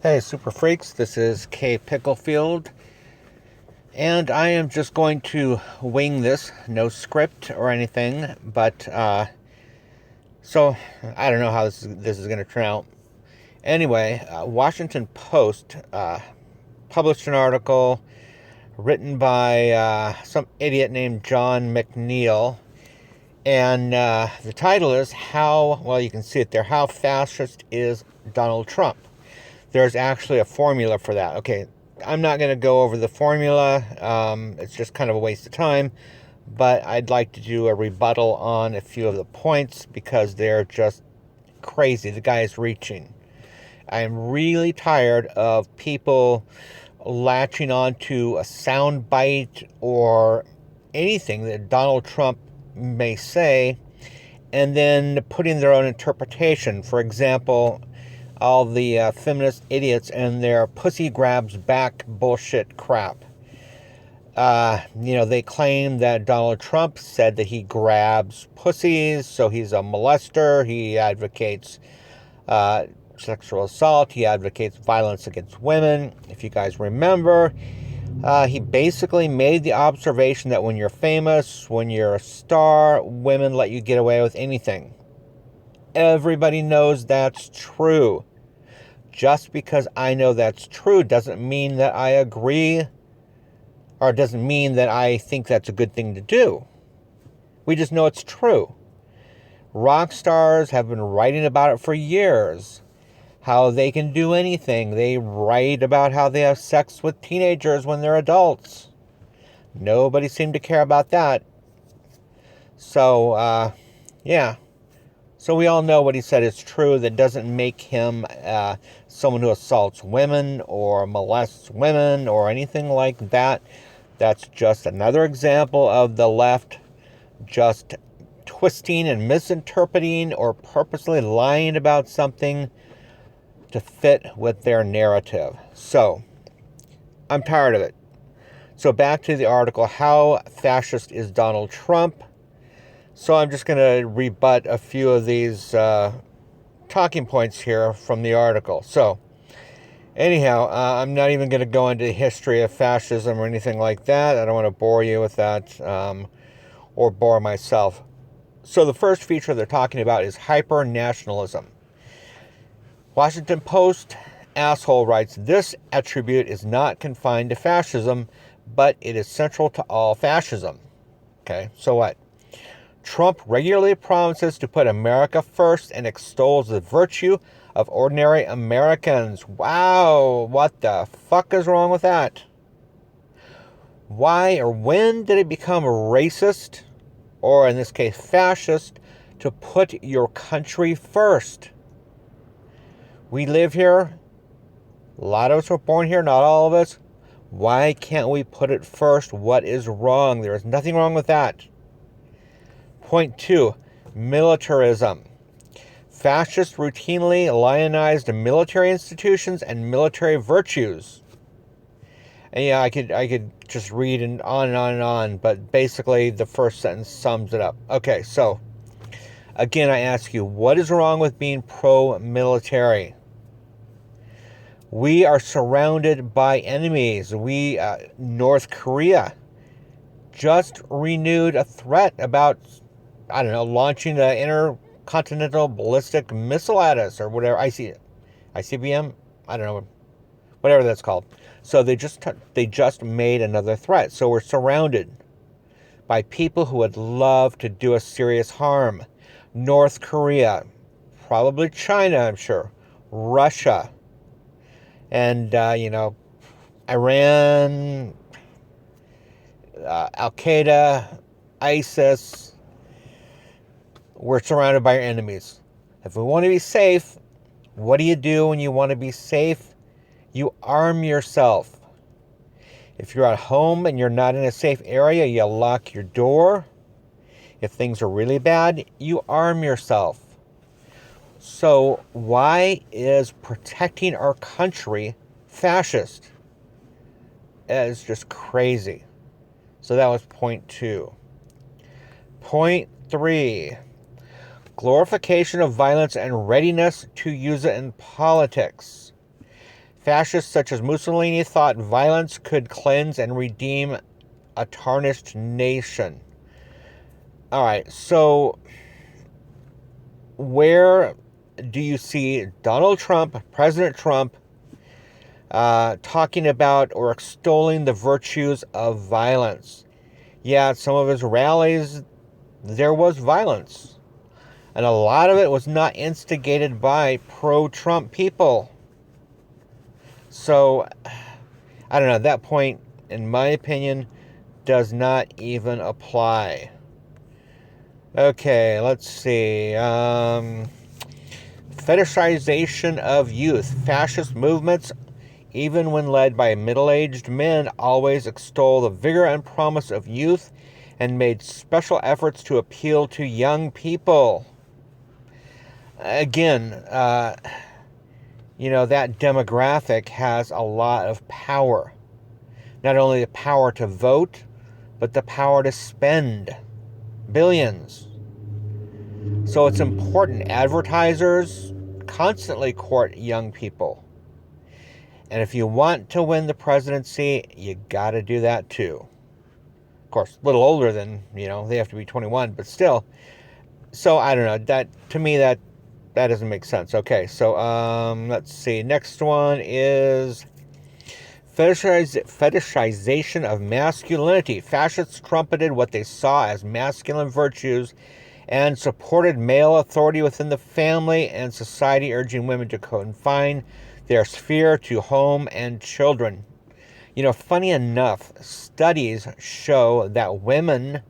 Hey, Super Freaks, this is KPikklefield, and I am just going to wing this, no script or anything, but, so, I don't know how this is going to turn out. Anyway, Washington Post published an article written by some idiot named John McNeil, and the title is well, you can see it there, How Fascist is Donald Trump? There's actually a formula for that. Okay, I'm not going to go over the formula. It's just kind of a waste of time. But I'd like to do a rebuttal on a few of the points because they're just crazy. The guy is reaching. I'm really tired of people latching onto a sound bite or anything that Donald Trump may say and then putting their own interpretation. For example, all the feminist idiots and their pussy grabs back bullshit crap. They claim that Donald Trump said that he grabs pussies, so he's a molester. He advocates sexual assault. He advocates violence against women. If you guys remember, he basically made the observation that when you're famous, when you're a star, women let you get away with anything. Everybody knows that's true. Just because I know that's true doesn't mean that I agree, or doesn't mean that I think that's a good thing to do. We just know it's true. Rock stars have been writing about it for years. How they can do anything. They write about how they have sex with teenagers when they're adults. Nobody seemed to care about that. So, yeah. So we all know what he said is true. That doesn't make him someone who assaults women or molests women or anything like that. That's just another example of the left just twisting and misinterpreting or purposely lying about something to fit with their narrative. So, I'm tired of it. So back to the article, How Fascist is Donald Trump? So I'm just going to rebut a few of these talking points here from the article. So anyhow, I'm not even going to go into the history of fascism or anything like that. I don't want to bore you with that or bore myself. So the first feature they're talking about is hyper-nationalism. Washington Post asshole writes, this attribute is not confined to fascism, but it is central to all fascism. Okay, so what? Trump regularly promises to put America first and extols the virtue of ordinary Americans. Wow, what the fuck is wrong with that? Why or when did it become racist, or in this case fascist, to put your country first? We live here. A lot of us were born here, not all of us. Why can't we put it first? What is wrong? There is nothing wrong with that. Point 2, militarism. Fascists routinely lionized military institutions and military virtues. And yeah, I could just read on and on and on, but basically the first sentence sums it up. Okay, so again, I ask you, what is wrong with being pro-military? We are surrounded by enemies. North Korea just renewed a threat about, I don't know, launching an intercontinental ballistic missile at us or whatever. ICBM? I don't know. Whatever that's called. So they just made another threat. So we're surrounded by people who would love to do us serious harm. North Korea, probably China, I'm sure, Russia, and, Iran, Al-Qaeda, ISIS. We're surrounded by our enemies. If we want to be safe, what do you do when you want to be safe? You arm yourself. If you're at home and you're not in a safe area, you lock your door. If things are really bad, you arm yourself. So why is protecting our country fascist? It's just crazy. So that was point 2. Point 3. Glorification of violence and readiness to use it in politics. Fascists such as Mussolini thought violence could cleanse and redeem a tarnished nation. All right, so where do you see Donald Trump, President Trump, talking about or extolling the virtues of violence? Yeah, at some of his rallies, there was violence. And a lot of it was not instigated by pro-Trump people. So, I don't know, that point, in my opinion, does not even apply. Okay, let's see. Fetishization of youth. Fascist movements, even when led by middle-aged men, always extol the vigor and promise of youth and made special efforts to appeal to young people. Again, that demographic has a lot of power. Not only the power to vote, but the power to spend billions. So it's important. Advertisers constantly court young people. And if you want to win the presidency, you got to do that too. Of course, a little older than, they have to be 21, but still. So I don't know. That, to me, that doesn't make sense. Okay, so let's see. Next one is fetishization of masculinity. Fascists trumpeted what they saw as masculine virtues and supported male authority within the family and society, urging women to confine their sphere to home and children. Funny enough, studies show that women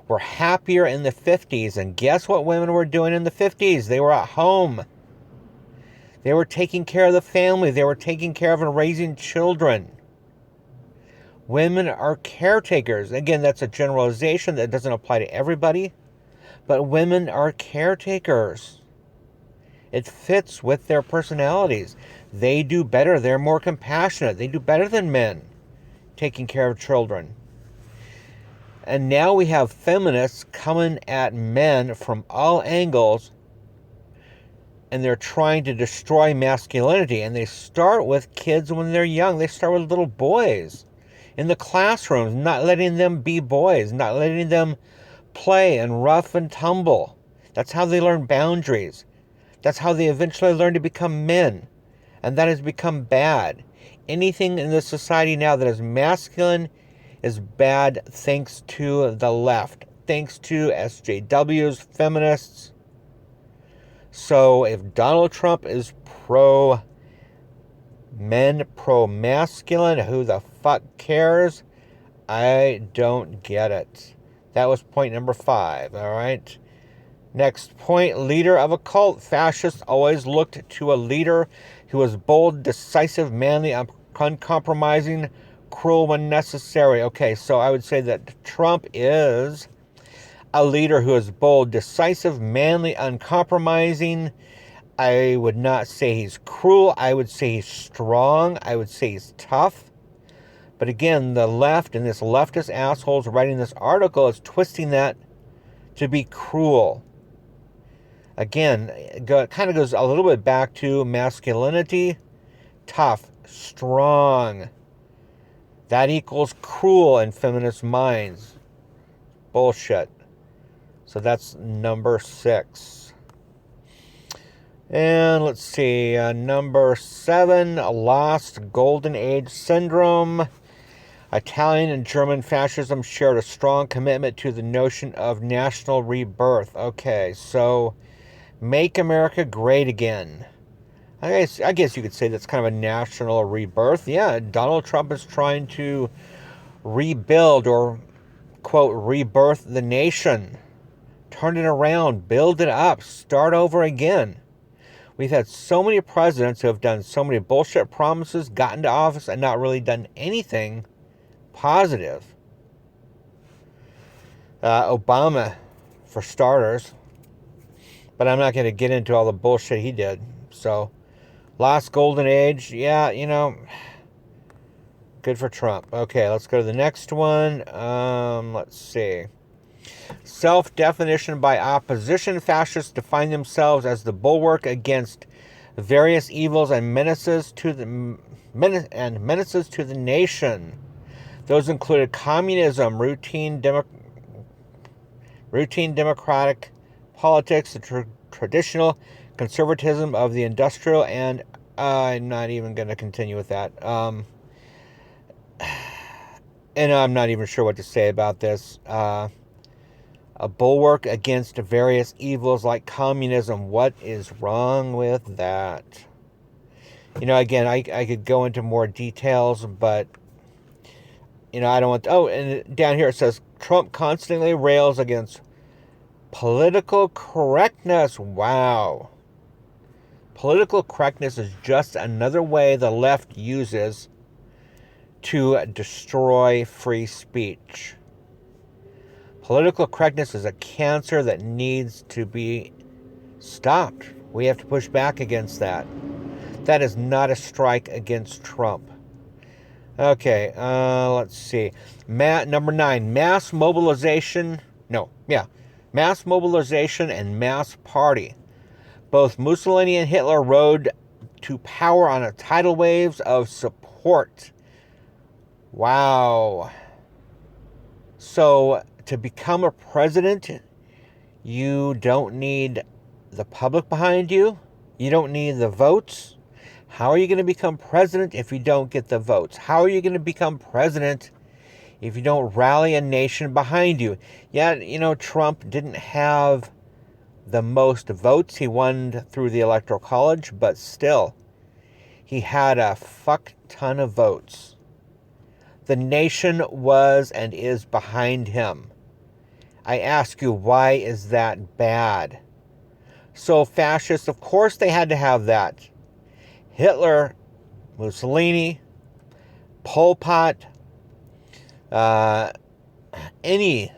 were happier in the 50s. And guess what women were doing in the 50s? They were at home. They were taking care of the family. They were taking care of and raising children. Women are caretakers. Again, that's a generalization that doesn't apply to everybody. But women are caretakers. It fits with their personalities. They do better. They're more compassionate. They do better than men taking care of children. And now we have feminists coming at men from all angles, and they're trying to destroy masculinity. And they start with kids when they're young. They start with little boys in the classrooms, not letting them be boys, not letting them play and rough and tumble. That's how they learn boundaries. That's how they eventually learn to become men. And that has become bad. Anything in this society now that is masculine is bad thanks to the left. Thanks to SJWs, feminists. So if Donald Trump is pro-men, pro-masculine, who the fuck cares? I don't get it. That was point number 5, all right? Next point, leader of a cult. Fascists always looked to a leader who was bold, decisive, manly, uncompromising, cruel when necessary. Okay, so I would say that Trump is a leader who is bold, decisive, manly, uncompromising. I would not say he's cruel. I would say he's strong. I would say he's tough. But again, the left and this leftist assholes writing this article is twisting that to be cruel. Again, it kind of goes a little bit back to masculinity, tough, strong. That equals cruel in feminist minds. Bullshit. So that's number 6. And let's see, number 7, lost golden age syndrome. Italian and German fascism shared a strong commitment to the notion of national rebirth. Okay, so make America great again. I guess you could say that's kind of a national rebirth. Yeah, Donald Trump is trying to rebuild or, quote, rebirth the nation. Turn it around, build it up, start over again. We've had so many presidents who have done so many bullshit promises, gotten to office, and not really done anything positive. Obama, for starters. But I'm not going to get into all the bullshit he did. So, lost golden age, yeah, good for Trump. Okay, let's go to the next one. Let's see. Self-definition by opposition. Fascists define themselves as the bulwark against various evils and menaces to the nation. Those included communism, routine democratic politics, the traditional conservatism of the industrial, and I'm not even going to continue with that. And I'm not even sure what to say about this. A bulwark against various evils like communism. What is wrong with that? Again, I could go into more details, but, I don't want to. Oh, and down here it says, Trump constantly rails against political correctness. Wow. Political correctness is just another way the left uses to destroy free speech. Political correctness is a cancer that needs to be stopped. We have to push back against that. That is not a strike against Trump. Okay, let's see. Number 9, mass mobilization. Mass mobilization and mass party. Both Mussolini and Hitler rode to power on a tidal waves of support. Wow. So, to become a president, you don't need the public behind you. You don't need the votes. How are you going to become president if you don't get the votes? How are you going to become president if you don't rally a nation behind you? Yeah, Trump didn't have the most votes. He won through the Electoral College, but still, he had a fuck ton of votes. The nation was and is behind him. I ask you, why is that bad? So fascists, of course they had to have that. Hitler, Mussolini, Pol Pot, any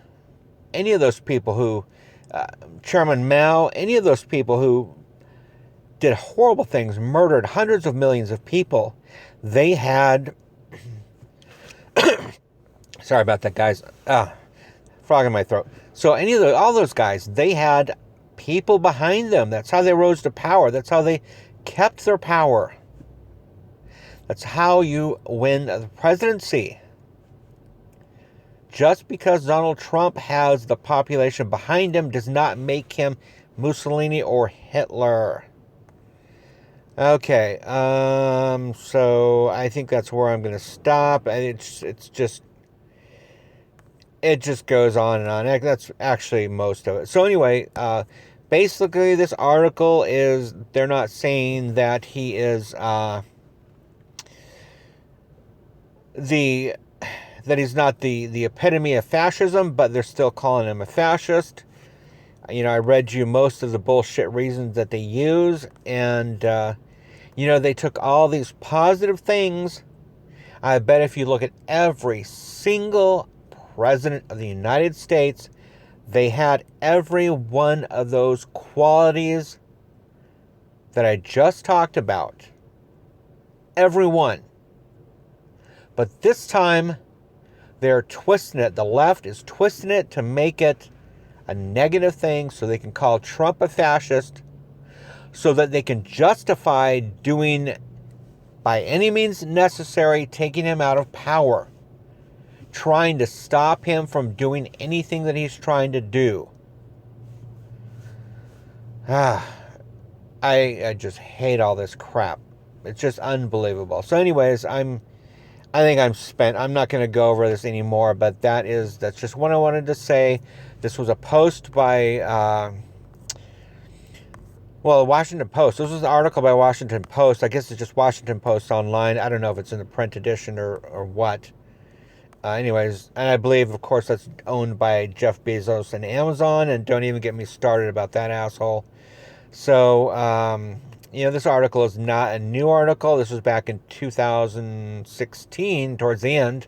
of those people who, Chairman Mao, any of those people who did horrible things, murdered hundreds of millions of people, they had, sorry about that, guys, frog in my throat. So all those guys, they had people behind them. That's how they rose to power. That's how they kept their power. That's how you win the presidency. Just because Donald Trump has the population behind him does not make him Mussolini or Hitler. Okay, so I think that's where I'm going to stop. It just goes on and on. That's actually most of it. So anyway, basically this article is, they're not saying that he is that he's not the epitome of fascism, but they're still calling him a fascist. I read you most of the bullshit reasons that they use, and they took all these positive things. I bet if you look at every single president of the United States, they had every one of those qualities that I just talked about. Every one. But this time, they're twisting it. The left is twisting it to make it a negative thing so they can call Trump a fascist, so that they can justify doing, by any means necessary, taking him out of power, trying to stop him from doing anything that he's trying to do. I just hate all this crap. It's just unbelievable. So anyways, I think I'm spent. I'm not going to go over this anymore, but that's just what I wanted to say. This was a post by, the Washington Post. This was an article by Washington Post. I guess it's just Washington Post online. I don't know if it's in the print edition or what. Anyways, and I believe, of course, that's owned by Jeff Bezos and Amazon, and don't even get me started about that asshole. So, this article is not a new article. This was back in 2016, towards the end.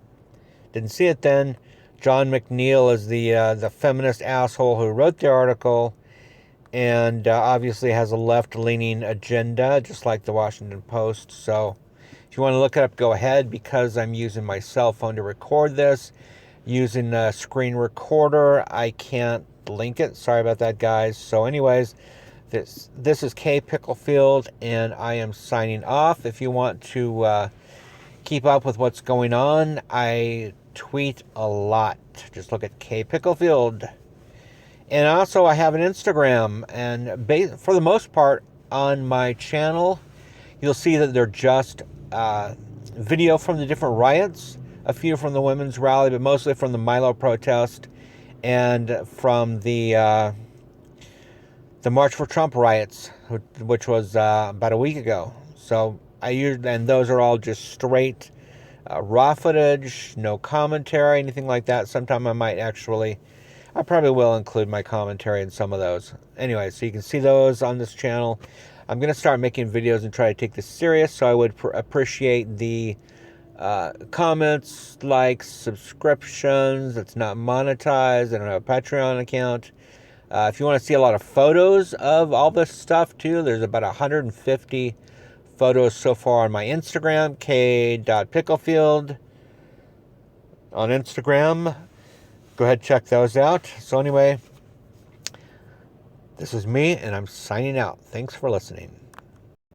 Didn't see it then. John McNeil is the feminist asshole who wrote the article, and obviously has a left-leaning agenda, just like the Washington Post. So, if you want to look it up, go ahead, because I'm using my cell phone to record this. Using a screen recorder, I can't link it. Sorry about that, guys. So anyways, This is KPikklefield, and I am signing off. If you want to keep up with what's going on, I tweet a lot. Just look at KPikklefield. And also, I have an Instagram, and for the most part on my channel, you'll see that they're just video from the different riots, a few from the women's rally, but mostly from the Milo protest and from the March for Trump riots, which was about a week ago. So and those are all just straight raw footage, no commentary, anything like that. Sometime I probably will include my commentary in some of those. Anyway, so you can see those on this channel. I'm going to start making videos and try to take this serious, so I would appreciate the comments, likes, subscriptions. It's not monetized. I don't have a Patreon account. If you want to see a lot of photos of all this stuff too, there's about 150 photos so far on my Instagram, k.picklefield on Instagram. Go ahead, check those out. So anyway, this is me, and I'm signing out. Thanks for listening.